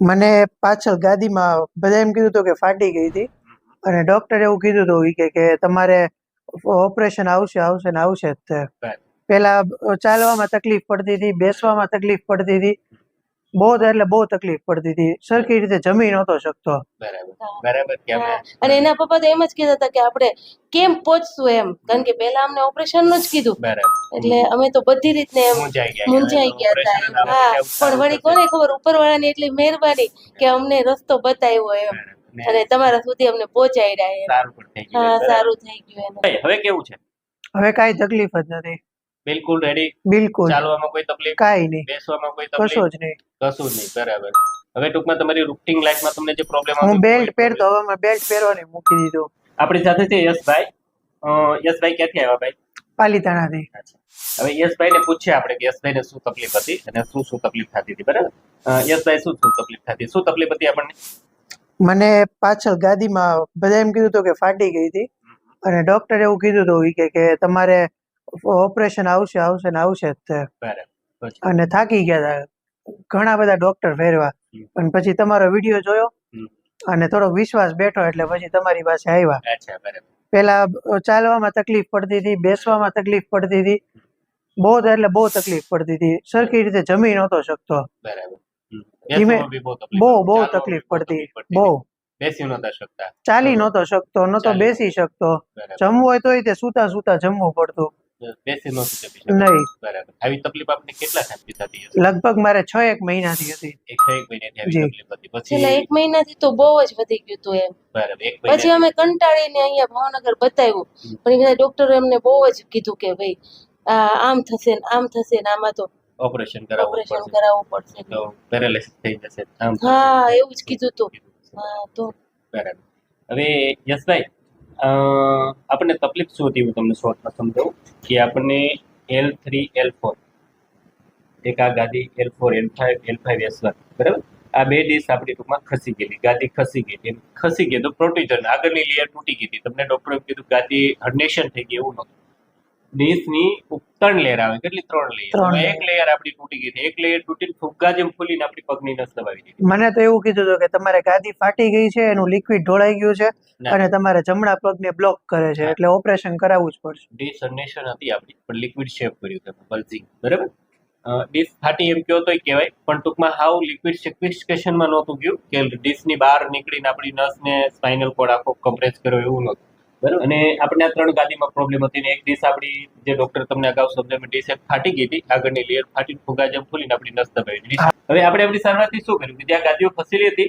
મને પાછળ ગાદીમાં બધા એમ કીધું હતું કે ફાટી ગઈ હતી અને ડોક્ટરે એવું કીધું હતું કે તમારે ઓપરેશન આવશે ને આવશે જ તે. પેલા ચાલવામાં તકલીફ પડતી હતી, બેસવામાં તકલીફ પડતી હતી, બહુ તકલીફ પડતી હતી, સરખી રીતે જમી નહોતો શકતો. અને એના પપ્પા તો એમ જ કહેતા હતા કે આપણે કેમ પહોંચશું એમ, કારણ કે પેલા અમને ઓપરેશન નું જ કીધું, એટલે અમે તો બધી રીતને એમ મૂંઝાઈ ગયા હતા. હા, પણ વળી કોને ખબર ઉપરવાળાની એટલી મહેરબાની કે અમને રસ્તો બતાવ્યો એમ, અને તમારા સુધી અમને પહોંચાડ્યા એમ. હા, સારું થઈ ગયું એને. હવે કેવું છે? હવે કાંઈ તકલીફ જ નથી, બિલકુલ રેડી. બિલકુલ ચાલવામાં કોઈ તકલીફ? કાંઈ નહીં, બેસવામાં કોઈ કશું તકલીફ? જ નહીં. કશું જ નહીં. બરાબર. હવે ટૂંકમાં તમારી રૂટીન લાઈફમાં તમને જે પ્રોબ્લેમ હું બેલ્ટ પહેરતો, હવે મેં બેલ્ટ પહેરવાની મૂકી દીધું. આપણી સાથે છે યશભાઈ. યશભાઈ ક્યાંથી આવ્યા ભાઈ? પાલીતાણાથી. હવે યશભાઈ ને પૂછીએ આપણે કે યશભાઈ ને શું તકલીફ હતી અને શું તકલીફ થતી હતી. બરાબર. યશભાઈ શું તકલીફ થતી, શું તકલીફ હતી આપણને? મને પાછળ ગાદીમાં બધા એમ કીધું હતું કે ફાટી ગઈ હતી અને ડોક્ટરે એવું કીધું હતું કે તમારે ઓપરેશન આવશે ને આવશે જ તે. અને થાકી ગયા હતા, ઘણા બધા ડોક્ટર ફેરવા, પણ પછી તમારો વિડીયો જોયો અને થોડો વિશ્વાસ બેઠો એટલે પછી તમારી પાસે આવ્યા. પેલા ચાલવામાં તકલીફ પડતી હતી, બેસવામાં તકલીફ પડતી હતી, બહુ તકલીફ પડતી હતી, સરખી રીતે જમી નહોતો શકતો. બહુ તકલીફ પડતી, બહુ બેસી નહોતા શકતા, ચાલી નહોતો શકતો, નહોતો બેસી શકતો, જમવું હોય તોય તે સુતા જમવું પડતું, બેસી નહોતું જમી નહીં. બરાબર. આવી તકલીફ આપને કેટલા ટાઈમથી થતી હશે? લગભગ મારે 6-1 મહિનાથી હતી. 6-1 મહિનાથી આવી તકલીફ હતી. પછી છેલ્લા 1 મહિનાથી તો બહુ જ વધી ગયું હતું એમ. બરાબર. 1 પછી અમે કંટાળીને અહીંયા ભાવનગર બતાવ્યું, પણ એ બધા ડોક્ટરો એમને બહુ જ કીધું કે ભાઈ આમ થશે ને આમાં તો ઓપરેશન કરાવવું પડશે, તો પેરાલિસિસ થઈ જશે. હા, એવું જ કીધું હતું. હા, તો બરાબર. હવે યશભાઈ, આપણને તકલીફ શું હતી હું તમને શોર્ટમાં સમજાવું કે આપણને L3 L4 એક આ ગાદી L4 L5 S1 બરાબર, આ બે ડિસ્ક આપણી ટૂંકમાં ખસી ગયેલી, ગાદી ખસી ગઈ તો પ્રોટ્રુઝન આગળની લેયર તૂટી ગઈ હતી. તમને ડોક્ટરે કીધું ગાદી હર્નેશન થઈ ગઈ, એવું નહોતું. ડિસ્કની 3 લેયર આવે, કેટલી 3 લેયર, એક લેયર આપણી તૂટી ગઈ હતી, એક લેયર તૂટીને ફુગ્ગા જેમ ફૂલીને આપણી પગની નસ દબાવી દીધી. મને તો એવું કીધું હતું કે તમારે ગાદી ફાટી ગઈ છે, એનું લિક્વિડ ઢોળાઈ ગયું છે અને તમારે જમણા પગને બ્લોક કરે છે, એટલે ઓપરેશન કરાવવું જ પડશે. ડિસ્ક હર્નેશન હતી આપણી, પણ લિક્વિડ શેપ કર્યું તમે બલ્જિંગ. બરાબર. ડિસ્ક ફાટી એમ કહો તોય કહેવાય, પણ ટૂંકમાં હાવ લિક્વિડ સેક્રિફિકેશનમાં નહોતું ગયું કે ડિસ્કની બહાર નીકળીને આપણી નસને સ્પાઇનલ કોડ આખો કમ્પ્રેસ કર્યો, એવું નહોતું. બરાબર. અને આપણે આ 3 ગાદીમાં પ્રોબ્લેમ હતી ને એક ડિસ્ક આપણી જે ડોક્ટર તમને અગાઉ સમજાવ્યું ડિસ્ક ફાટી ગઈ હતી, આગળની લેયર ફાટીને ફુગા જેમ ફૂલીને આપણી નસ દબાવી દીધી. હવે આપણે આપણી સારવારથી શું કર્યું કે જ્યાં ગાદીઓ ફસેલી હતી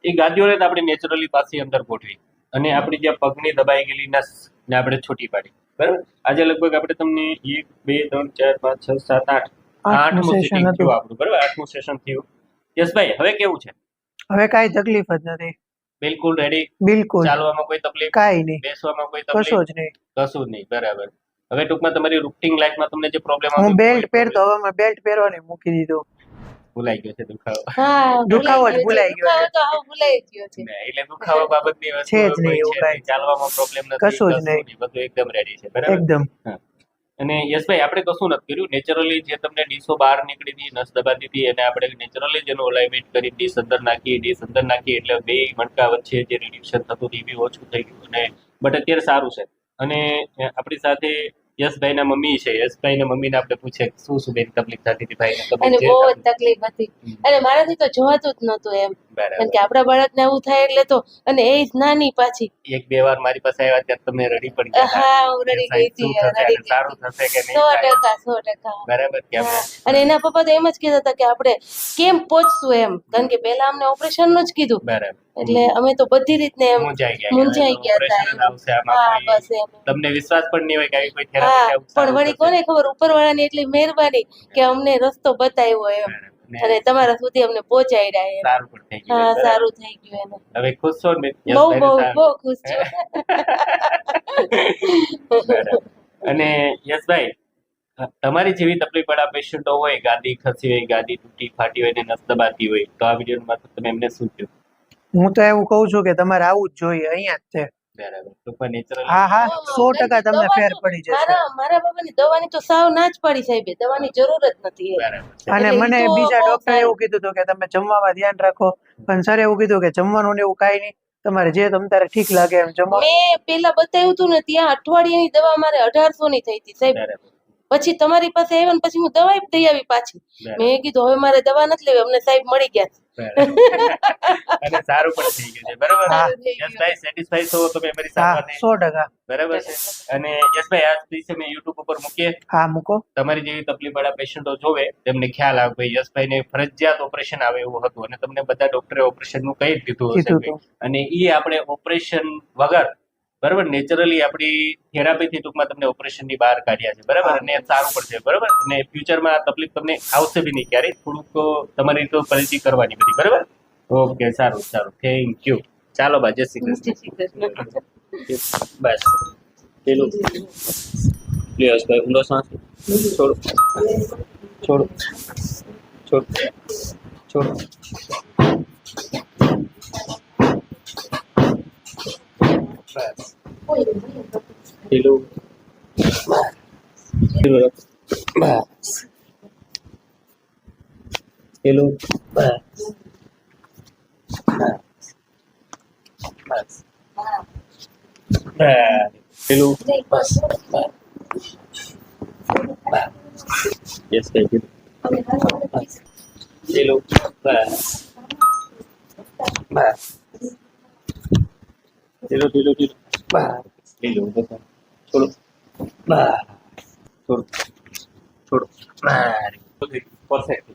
એ ગાદીઓને આપણે નેચરલી પાછી અંદર ગોઠવી અને આપણી જ્યાં પગની દબાઈ ગયેલી નસ ને આપણે છૂટી પાડી. બરાબર. આજે લગભગ આપણે તમને 1 2 3 4 5 6 7 8 સેશન થયું આપણું. બરાબર, 8મું સેશન થયું. યશભાઈ, હવે કેવું છે? હવે કાંઈ તકલીફ જ નથી, બિલકુલ રેડી. બિલકુલ ચાલવામાં કોઈ તકલીફ? કાંઈ નહીં, બેસવામાં કોઈ તકલીફ? કશું જ નહીં. બરાબર. હવે ટૂંકમાં તમારી રૂટીન લાઈફમાં તમને જે પ્રોબ્લેમ હું બેલ્ટ પહેરતો, હવે મેં બેલ્ટ પહેરવાની મૂકી દીધું. ભૂલાઈ ગયો છે દુખાવો? હા, દુખાવો જ ભૂલાઈ ગયો છે. ભૂલાઈ ગયો છે. એટલે દુખાવા બાબતની વસ્તુ છે જ નહીં એવું કાંઈ. ચાલવામાં પ્રોબ્લેમ નથી, કશું જ નહીં, બધું એકદમ રેડી છે. બરાબર, એકદમ. અને યશભાઈ, આપણે કશું નથી કર્યું, નેચરલી જે તમને ડીશો બહાર નીકળી હતી, નસ દબાતી હતી, અને આપણે નેચરલી જેનું અલાઇનમેન્ટ કરી ડીશ અંદર નાખી એટલે બે મણકા વચ્ચે જે રિડ્યુશન થતું હતું એ બી ઓછું થઈ ગયું, અને બટ અત્યારે સારું છે. અને આપણી સાથે યશભાઈના મમ્મી છે, યશભાઈના મમ્મીને આપણે પૂછે શું બેન તકલીફ થતી હતી ભાઈને? અને બહુ જ તકલીફ હતી, અને મારાથી તો જોવાતું જ નહોતું એમ, કારણ કે આપણા બાળકને આવું થાય એટલે તો, અને એ જ નાની પાછી. 1-2 વાર મારી પાસે આવ્યા ત્યારે તમે રડી પડી ગયા? હા, હું રડી ગઈ હતી. સારું થશે કે નહીં? 100%. બરાબર. અને એના પપ્પા તો એમ જ કહેતા હતા કે આપણે કેમ પહોંચશું એમ, કારણ કે પેલા અમને ઓપરેશન નું જ કીધું, બરાબર, એટલે અમે તો બધી રીતને એમ મૂંઝાઈ ગયા હતા. હા, બસ એમ. તમને વિશ્વાસ પણ નહીં હોય કે આવી કોઈ હા, થેરાપી પણ વળી કોને ખબર ઉપરવાળાની એટલી મહેરબાની કે અમને રસ્તો બતાવ્યો એમ, અને તમારા સુધી અમને પહોંચાડ્યા એમ. સારું પણ થઈ ગયું. હા, સારું થઈ ગયું એને. હવે ખુશ છો ને? બહુ ખુશ છું. અને યશભાઈ, તમારી જેવી તકલીફ વાળા પેશન્ટો હોય, ગાદી ખસી હોય, ગાદી તૂટી ફાટી હોય ને નસ દબાતી હોય, તો આ વિડીયોમાં તમે એમને શું કહ્યું? હું તો એવું કહું છું કે તમારે આવું જ જોઈએ, અહીંયા જ છે. બરાબર ટૂંકમાં નેચરલ હા હા હા, 100% તમને દવા ફેર તો પડી જશે. મારા બાબાની દવાની તો સાવ ના જ પાડી સાહેબે, દવાની જરૂર જ નથી એમ. બરાબર છે. અને એટલે ઈ મને તો બીજા બહુ ડોક્ટરે સારું. એવું કીધું હતું કે તમે જમવામાં ધ્યાન રાખો, પણ સર એવું કીધું કે જમવાનું ને એવું કાંઈ નહીં, તમારે જે તમ તારે ઠીક લાગે એમ જમો. મેં પેલા બતાવ્યું હતું ને ત્યાં અઠવાડિયાની દવા મારે 1800 ની થઈ હતી સાહેબ. બરાબર પછી તમારી પાસે આવ્યા ને પછી હું દવા દઈ આવી પાછી. મેં કીધું હવે મારે દવા નથી લેવી, અમને સાહેબ મળી ગયા બરાબર. અને સારું પણ થઈ ગયું છે બરાબર હા. સારું થઈ ગયું. યશભાઈ સેટિસ્ફાઈ છો તમે અમારી હા સારવારથી? 100%. બરાબર છે. અને યશભાઈ આ વિશે મેં યુટ્યુબ ઉપર મૂકીએ, હા મૂકો. તમારી જેવી તકલીફ વાળા પેશન્ટો જોવે તેમને ખ્યાલ આવે ભાઈ યશભાઈને ફરજિયાત ઓપરેશન આવે એવું હતું અને તમને બધા ડોક્ટરે ઓપરેશન નું કહી જ દીધું હશે કીધું ભાઈ. હતું. અને એ આપણે ઓપરેશન વગર બરાબર નેચરલી આપણી થેરાપીથી ટૂંકમાં તમને ઓપરેશન ની બહાર કાઢ્યા છે બરાબર, હા. અને સારું પડશે બરાબર. અને ફ્યુચરમાં આ તકલીફ તમને આવશે બી નહીં ક્યારેય, થોડુંક તમારી તો પરિચય કરવાની બધી બરાબર. ઓકે સારું સારું થેન્ક યુ. ચાલો બા જય શ્રી જય કૃષ્ણ. શ્રી કૃષ્ણ. બસ પેલું યશભાઈ ઊંડો શ્વાસ છોડો છોડો છોડો છોડો. બસ પેલું પેલું રખ. બસ પેલું બસ બસ પેલું બસ યસ થેન્ક યુ. પેલું બસ બસ પેલું પેલું પેલું બસ પેલું બધા થોડું બસ થોડું થોડું બસ પરફેક્ટ.